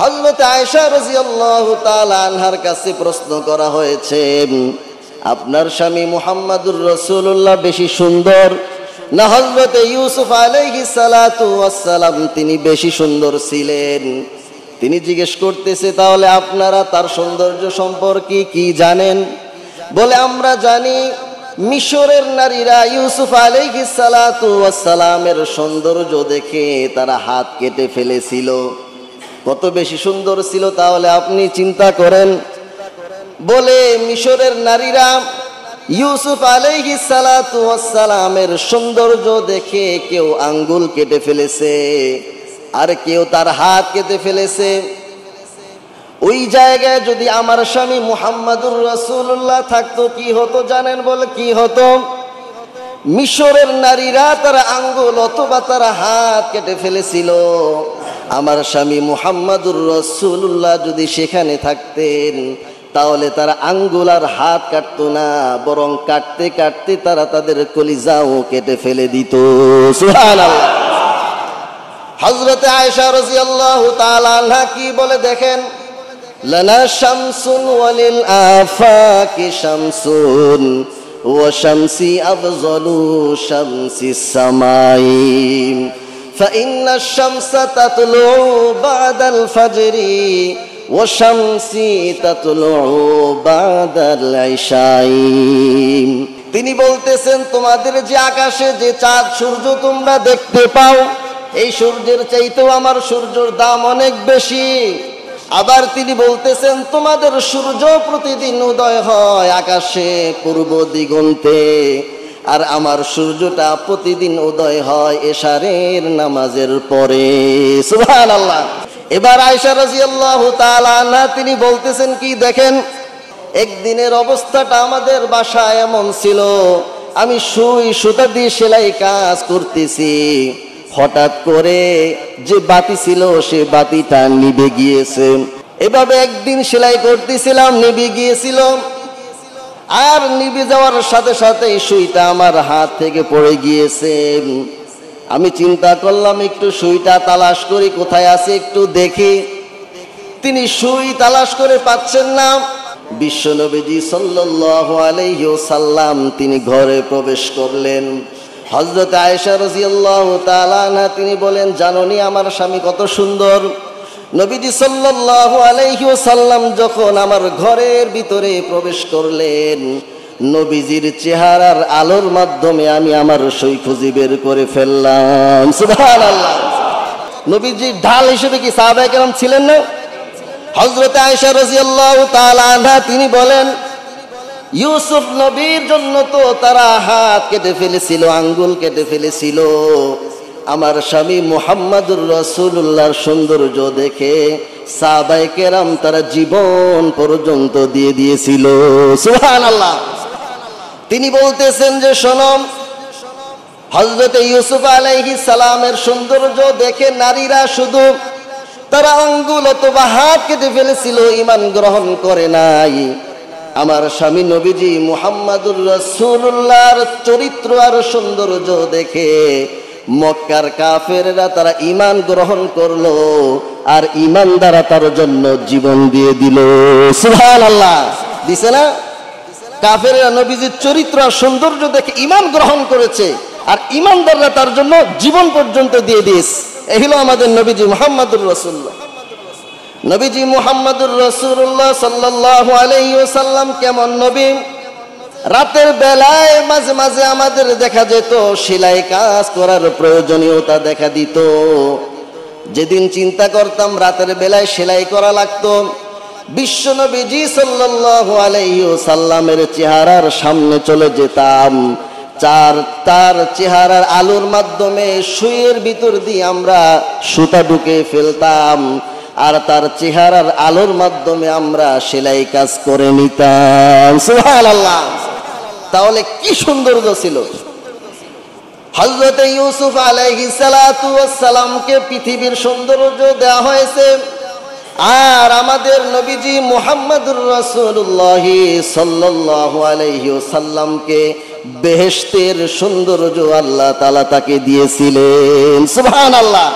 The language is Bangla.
হযরত আয়েশা রাদিয়াল্লাহু তাআলা আনহার কাছে প্রশ্ন করা হয়েছে, আপনার স্বামী মুহাম্মদুর রাসূলুল্লাহ বেশি সুন্দর না হযরত ইউসুফ আলাইহিস সালাতু ওয়াস সালাম তিনি বেশি সুন্দর ছিলেন? তিনি জিজ্ঞেস করতেছে, তাহলে আপনারা তার সৌন্দর্য সম্পর্কে কি জানেন? বলে, আমরা জানি মিশরের নারীরা ইউসুফ আলাইহিস সালাতু ওয়াস সালামের সৌন্দর্য দেখে তারা হাত কেটে ফেলেছিল। কত বেশি সুন্দর ছিল তাহলে আপনি চিন্তা করেন। বলে, মিশরের নারীরা ইউসুফ আলাইহিস সালাতু ওয়াস সালামের সৌন্দর্য দেখে কেউ আঙ্গুল কেটে ফেলেছে, আর কেউ তার হাত কেটে ফেলেছে। ওই জায়গায় যদি আমার স্বামী মুহাম্মদুর রাসূলুল্লাহ থাকতো কি হতো জানেন? বলে, কি হতো? মিশরের নারীরা তারা আঙ্গুল অথবা তারা হাত কেটে ফেলেছিল, আমার স্বামী মুহাম্মদুর রাসূলুল্লাহ যদি সেখানে থাকতেন তাহলে তারা আঙ্গুল আর হাত কাটতো না, বরং কাটতে কাটতে তারা তাদের কলিজাও কেটে ফেলে দিত। সুবহানাল্লাহ। হযরত আয়েশা রাদিয়াল্লাহু তাআলা আনহা কি বলে দেখেন, লানা শামসুন ওয়ালিল আফাকি শামসুন ওয়া শামসি আফযালু শামসিস সামাই ফাইন্না শামসা তাতলু বাদাল ফাজরি ওয়া শামসি তাতলু বাদাল ইশাই। তিনি বলতেছেন, তোমাদের যে আকাশে যে চাঁদ সূর্য তোমরা দেখতে পাও, এই সূর্যের চাইতেও আমার সূর্যের দাম অনেক বেশি। আবার তিনি বলতেছেন, তোমাদের সূর্য প্রতিদিন উদয় হয় আকাশে পূর্ব দিগন্তে, আর আমার সূর্যটা প্রতিদিন উদয় হয় এশারের নামাজের পরে। সুবহানাল্লাহ। এবার আয়েশা রাদিয়াল্লাহু তাআলা আনহা তিনি বলতেছেন কি দেখেন, একদিনের অবস্থাটা আমাদের বাসায় এমন ছিল, আমি সুই সুতা দিয়ে সেলাই কাজ করতেছি, হঠাৎ করে যে বাতি ছিল সে বাতিটা নিভে গিয়েছে। এভাবে একদিন সেলাই করতেছিলাম, নিভে গিয়েছিল, আর নিভে যাওয়ার সাথে সাথে সুইটা আমার হাত থেকে পড়ে গিয়েছে। আমি চিন্তা করলাম একটু সুইটা তালাশ করি, কোথায় আছে একটু দেখি। তিনি সুই তালাশ করে পাচ্ছেন না। বিশ্বনবীজি সাল্লাল্লাহু আলাইহি ওয়াসাল্লাম তিনি ঘরে প্রবেশ করলেন। হযরত আয়েশা রাদিয়াল্লাহু তাআলা আনহা তিনি বলেন, জানোনি আমার স্বামী কত সুন্দর? নবীজি সাল্লাল্লাহু আলাইহি ওয়াসাল্লাম যখন আমার ঘরের ভিতরে প্রবেশ করলেন, নবীজির চেহারার আলোর মাধ্যমে আমি আমার সই খুঁজে বের করে ফেললাম। সুবহানাল্লাহ। নবীজির ঢাল হিসেবে কি সাহাবায়ে কেরাম ছিলেন না? হযরত আয়েশা রাদিয়াল্লাহু তাআলা আনহা তিনি বলেন, ইউসুফ নবীর জন্য তো তারা হাত কেটে ফেলেছিল, আঙ্গুল কেটে ফেলেছিল, আমার স্বামী মুহাম্মদুর রাসূলুল্লাহর সৌন্দর্য দেখে সাহাবায়ে কেরাম তারা জীবন পর্যন্ত দিয়ে দিয়েছিল। সুবহানাল্লাহ। তিনি বলতেছেন যে শোনো, হযরত ইউসুফ আলাইহিস সালামের সৌন্দর্য দেখে নারীরা শুধু তারা আঙ্গুল অথবা হাত কেটে ফেলেছিল, ঈমান গ্রহণ করে নাই। আমার স্বামী নবীজি মুহাম্মদুর রাসূলুল্লাহর চরিত্র আর সৌন্দর্য দেখে মক্কার কাফেররা তারা ঈমান গ্রহণ করলো, আর ঈমান দ্বারা তার জন্য জীবন দিয়ে দিল। সুবহানাল্লাহ। দিছে না? কাফেররা নবীজির চরিত্র আর সৌন্দর্য দেখে ঈমান গ্রহণ করেছে, আর ঈমানদাররা তার জন্য জীবন পর্যন্ত দিয়ে দিয়েছে। এই হলো আমাদের নবীজি মুহাম্মদুর রাসূলুল্লাহ। নবীজি মুহাম্মদুর রাসূলুল্লাহ সাল্লাল্লাহু আলাইহি ওয়াসাল্লাম কেমন নবী? রাতের বেলায় মাঝে মাঝে আমাদের দেখা যেত সেলাই কাজ করার প্রয়োজনীয়তা দেখা দিত। যেদিন চিন্তা করতাম রাতের বেলায় সেলাই করা লাগতো, বিশ্ব নবীজি সাল্লাল্লাহু আলাইহি ওয়াসাল্লামের চেহারার সামনে চলে যেতাম, তার চেহারার আলোর মাধ্যমে সুইয়ের ভিতর দিয়ে আমরা সুতা ঢুকে ফেলতাম, আর তার চেহারার আলোর মাধ্যমে আমরা সেলাই কাজ করে নিতাম। সুবহানাল্লাহ। তাহলে কি সৌন্দর্য ছিল! হযরত ইউসুফ আলাইহিস সালাতু ওয়াস সালামকে পৃথিবীর সৌন্দর্য দেওয়া হয়েছে, আর আমাদের নবীজি মুহাম্মদুর রাসূলুল্লাহ সাল্লাল্লাহু আলাইহি ওয়াসাল্লামকে বেহেশতের সৌন্দর্য আল্লাহ তাআলা তাকে দিয়েছিলেন। সুবহানাল্লাহ।